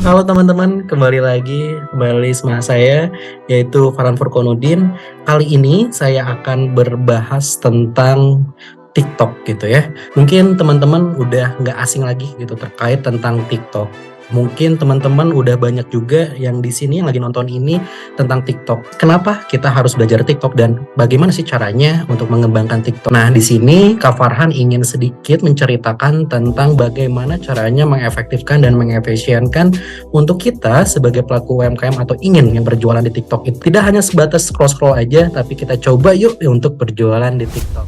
Halo teman-teman, kembali sama saya yaitu Farhan Furkonuddin. Kali ini saya akan berbahas tentang TikTok gitu ya. Mungkin teman-teman udah nggak asing lagi gitu terkait tentang TikTok. Mungkin teman-teman udah banyak juga yang di sini yang lagi nonton ini tentang TikTok. Kenapa kita harus belajar TikTok dan bagaimana sih caranya untuk mengembangkan TikTok? Nah, di sini Kak Farhan ingin sedikit menceritakan tentang bagaimana caranya mengefektifkan dan mengefisienkan untuk kita sebagai pelaku UMKM atau ingin yang berjualan di TikTok itu tidak hanya sebatas scroll-scroll aja, tapi kita coba yuk untuk berjualan di TikTok.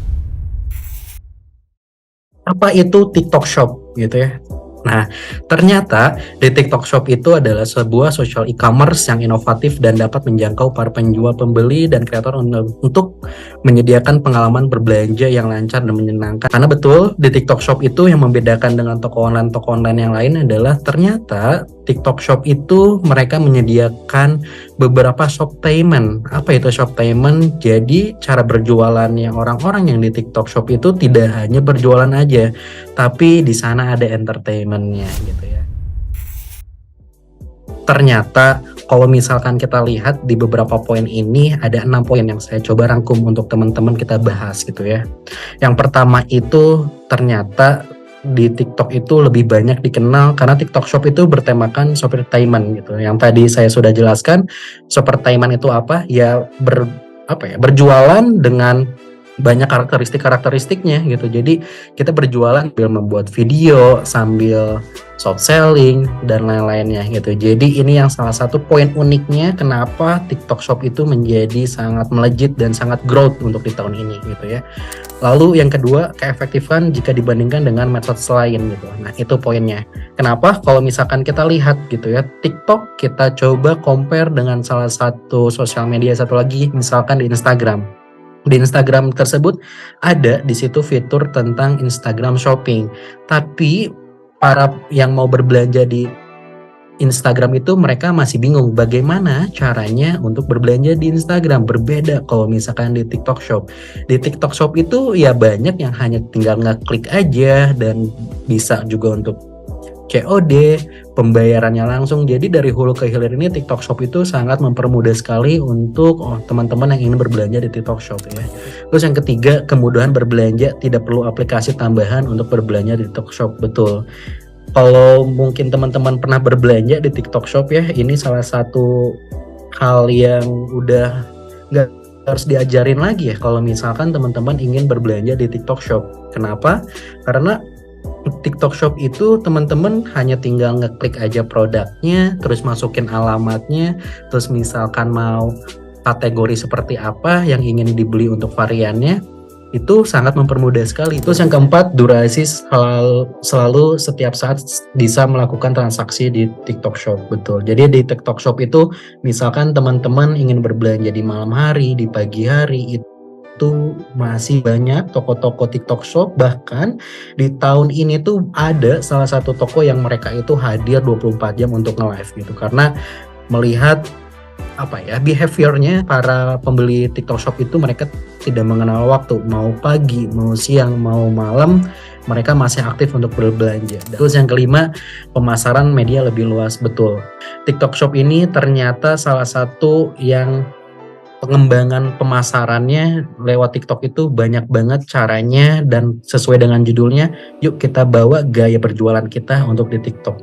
Apa itu TikTok Shop gitu ya? Nah, ternyata di TikTok Shop itu adalah sebuah social e-commerce yang inovatif dan dapat menjangkau para penjual, pembeli, dan kreator untuk menyediakan pengalaman berbelanja yang lancar dan menyenangkan. Karena betul, di TikTok Shop itu yang membedakan dengan toko online yang lain adalah ternyata TikTok Shop itu mereka menyediakan beberapa shop payment. Apa itu shop payment? Jadi cara berjualannya orang-orang yang di TikTok Shop itu tidak hanya berjualan aja, tapi di sana ada entertainment-nya gitu ya. Ternyata kalau misalkan kita lihat di beberapa poin ini ada 6 poin yang saya coba rangkum untuk teman-teman kita bahas gitu ya. Yang pertama itu ternyata di TikTok itu lebih banyak dikenal karena TikTok Shop itu bertemakan entertainment gitu. Yang tadi saya sudah jelaskan, entertainment itu apa? Ya berjualan dengan banyak karakteristiknya gitu. Jadi kita berjualan sambil membuat video, sambil soft selling dan lain-lainnya gitu. Jadi ini yang salah satu poin uniknya kenapa TikTok Shop itu menjadi sangat melejit dan sangat growth untuk di tahun ini gitu ya. Lalu yang kedua, keefektifan jika dibandingkan dengan medsos lain gitu. Nah, itu poinnya. Kenapa? Kalau misalkan kita lihat gitu ya, TikTok kita coba compare dengan salah satu sosial media satu lagi, misalkan di Instagram. Di Instagram tersebut ada di situ fitur tentang Instagram Shopping. Tapi para yang mau berbelanja di Instagram itu mereka masih bingung bagaimana caranya untuk berbelanja di Instagram. Berbeda kalau misalkan di TikTok Shop. Di TikTok Shop itu ya banyak yang hanya tinggal ngeklik aja dan bisa juga untuk COD, pembayarannya langsung. Jadi dari hulu ke hilir ini TikTok Shop itu sangat mempermudah sekali untuk teman-teman yang ingin berbelanja di TikTok Shop ya. Terus yang ketiga, kemudahan berbelanja, tidak perlu aplikasi tambahan untuk berbelanja di TikTok Shop. Betul. Kalau mungkin teman-teman pernah berbelanja di TikTok Shop ya, ini salah satu hal yang udah nggak harus diajarin lagi ya kalau misalkan teman-teman ingin berbelanja di TikTok Shop. Kenapa? Karena TikTok Shop itu teman-teman hanya tinggal ngeklik aja produknya, terus masukin alamatnya, terus misalkan mau kategori seperti apa yang ingin dibeli untuk variannya, itu sangat mempermudah sekali. Terus yang keempat, durasi selalu setiap saat bisa melakukan transaksi di TikTok Shop. Betul. Jadi di TikTok Shop itu misalkan teman-teman ingin berbelanja di malam hari, di pagi hari, itu masih banyak toko-toko TikTok Shop. Bahkan di tahun ini tuh ada salah satu toko yang mereka itu hadir 24 jam untuk nge-live gitu, karena melihat behaviornya para pembeli TikTok Shop itu mereka tidak mengenal waktu, mau pagi, mau siang, mau malam, mereka masih aktif untuk berbelanja. Terus yang kelima, pemasaran media lebih luas. Betul, TikTok Shop ini ternyata salah satu yang pengembangan pemasarannya lewat TikTok itu banyak banget caranya, dan sesuai dengan judulnya, yuk kita bawa gaya berjualan kita untuk di TikTok.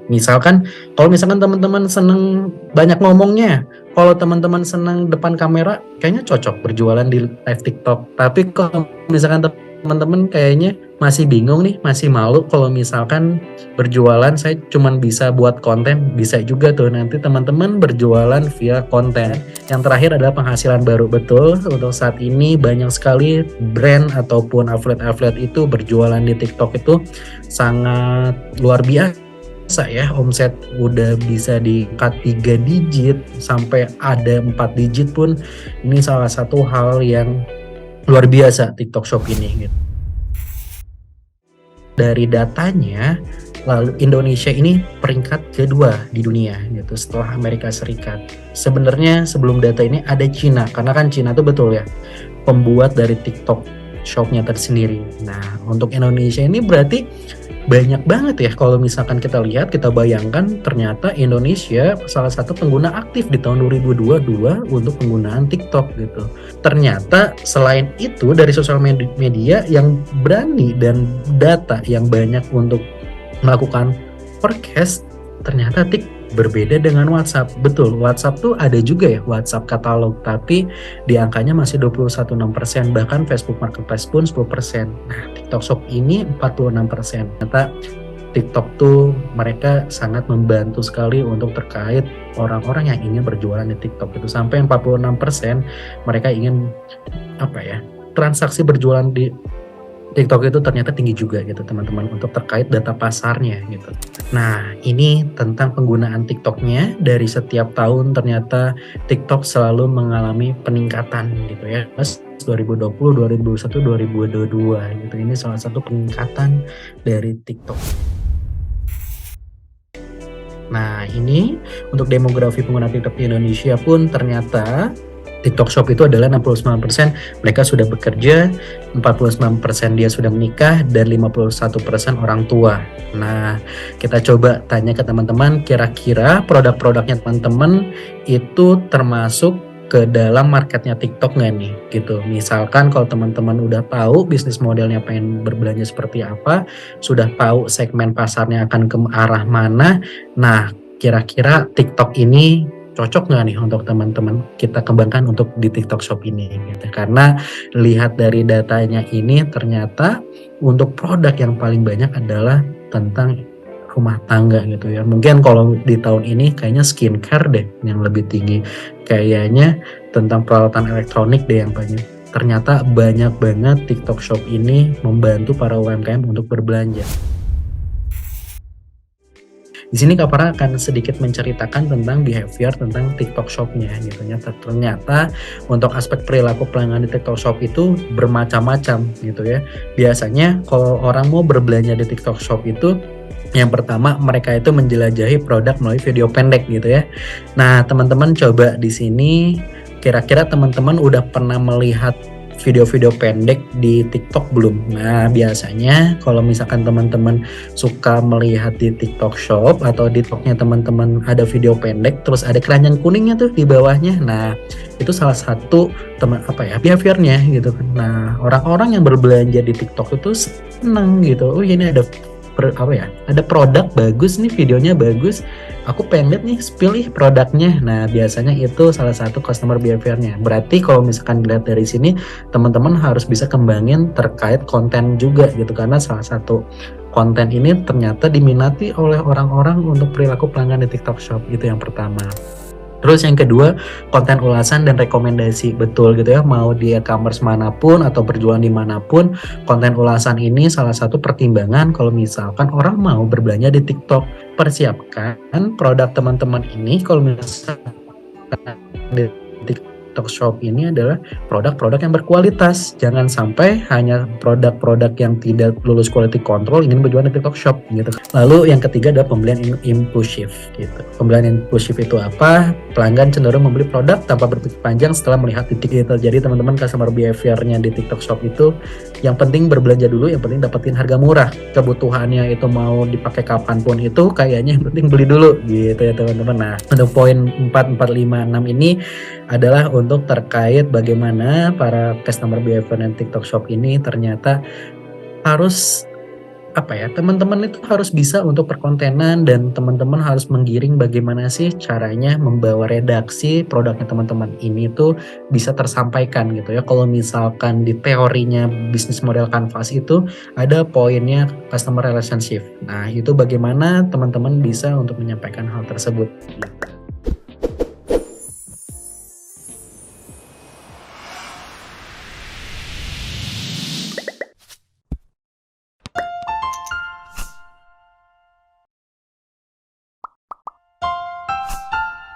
Kalau misalkan teman-teman seneng banyak ngomongnya, kalau teman-teman seneng depan kamera, kayaknya cocok berjualan di live TikTok. Tapi kalau misalkan teman-teman kayaknya masih bingung nih, masih malu kalau misalkan berjualan saya cuman bisa buat konten, bisa juga tuh nanti teman-teman berjualan via konten. Yang terakhir adalah penghasilan baru. Betul, untuk saat ini banyak sekali brand ataupun affiliate itu berjualan di TikTok itu sangat luar biasa ya. Omset udah bisa diangkat 3 digit sampai ada 4 digit pun. Ini salah satu hal yang luar biasa TikTok Shop ini gitu. Dari datanya, lalu Indonesia ini peringkat kedua di dunia gitu setelah Amerika Serikat. Sebenarnya sebelum data ini ada Cina, karena kan Cina tuh betul ya pembuat dari TikTok Shop-nya tersendiri. Nah, untuk Indonesia ini berarti banyak banget ya kalau misalkan kita lihat, kita bayangkan ternyata Indonesia salah satu pengguna aktif di tahun 2022 untuk penggunaan TikTok gitu. Ternyata selain itu dari sosial media yang berani dan data yang banyak untuk melakukan forecast, ternyata berbeda dengan WhatsApp. Betul, WhatsApp tuh ada juga ya WhatsApp katalog, tapi di angkanya masih 21,6%, bahkan Facebook Marketplace pun 10%. Nah, TikTok Shop ini 46%. Ternyata TikTok tuh mereka sangat membantu sekali untuk terkait orang-orang yang ingin berjualan di TikTok itu, sampai 46% mereka ingin transaksi berjualan di TikTok itu ternyata tinggi juga gitu teman-teman, untuk terkait data pasarnya gitu. Nah, ini tentang penggunaan TikToknya. Dari setiap tahun ternyata TikTok selalu mengalami peningkatan gitu ya. 2020, 2021, 2022 gitu. Ini salah satu peningkatan dari TikTok. Nah, ini untuk demografi pengguna TikTok di Indonesia pun ternyata TikTok Shop itu adalah 69% mereka sudah bekerja, 49% dia sudah menikah, dan 51% orang tua. Nah, kita coba tanya ke teman-teman, kira-kira produk-produknya teman-teman itu termasuk ke dalam marketnya TikTok nggak nih gitu. Misalkan kalau teman-teman udah tahu bisnis modelnya pengen berbelanja seperti apa, sudah tahu segmen pasarnya akan ke arah mana, nah kira-kira TikTok ini cocok nggak nih untuk teman-teman kita kembangkan untuk di TikTok Shop ini gitu. Karena lihat dari datanya ini ternyata untuk produk yang paling banyak adalah tentang rumah tangga gitu ya. Mungkin kalau di tahun ini kayaknya skincare deh yang lebih tinggi, kayaknya tentang peralatan elektronik deh yang banyak. Ternyata banyak banget TikTok Shop ini membantu para UMKM untuk berbelanja. Di sini Kak Farah akan sedikit menceritakan tentang behavior tentang TikTok Shop-nya gitu ya. Ternyata untuk aspek perilaku pelanggan di TikTok Shop itu bermacam-macam gitu ya. Biasanya kalau orang mau berbelanja di TikTok Shop itu, yang pertama mereka itu menjelajahi produk melalui video pendek gitu ya. Nah, teman-teman coba di sini, kira-kira teman-teman udah pernah melihat video-video pendek di TikTok belum? Nah, biasanya kalau misalkan teman-teman suka melihat di TikTok Shop atau di TikToknya teman-teman ada video pendek, terus ada keranjang kuningnya tuh di bawahnya. Nah, itu salah satu behaviornya gitu kan. Nah, orang-orang yang berbelanja di TikTok itu seneng gitu. Oh, ini ada ada produk bagus nih, videonya bagus, aku pengen lihat nih, pilih produknya. Nah, biasanya itu salah satu customer behaviornya. Berarti kalau misalkan dilihat dari sini, teman-teman harus bisa kembangin terkait konten juga gitu, karena salah satu konten ini ternyata diminati oleh orang-orang untuk perilaku pelanggan di TikTok Shop. Itu yang pertama. Terus yang kedua, konten ulasan dan rekomendasi. Betul gitu ya, mau di e-commerce manapun atau berjualan dimanapun, konten ulasan ini salah satu pertimbangan kalau misalkan orang mau berbelanja di TikTok. Persiapkan produk teman-teman ini kalau misalkan di TikTok Shop ini adalah produk-produk yang berkualitas. Jangan sampai hanya produk-produk yang tidak lulus quality control ingin berjualan di TikTok Shop gitu. Lalu yang ketiga adalah pembelian impulsif gitu. Pembelian impulsif itu apa? Pelanggan cenderung membeli produk tanpa berpikir panjang setelah melihat titik itu. Jadi teman-teman, customer behaviornya di TikTok Shop itu yang penting berbelanja dulu, yang penting dapetin harga murah. Kebutuhannya itu mau dipakai kapanpun itu kayaknya yang penting beli dulu gitu ya teman-teman. Nah, untuk poin 4, 4, 5, 6 ini adalah untuk terkait bagaimana para customer behavior dan TikTok Shop ini ternyata harus teman-teman itu harus bisa untuk perkontenan, dan teman-teman harus menggiring bagaimana sih caranya membawa redaksi produknya teman-teman ini tuh bisa tersampaikan gitu ya. Kalau misalkan di teorinya bisnis model Canvas itu ada poinnya customer relationship. Nah, itu bagaimana teman-teman bisa untuk menyampaikan hal tersebut.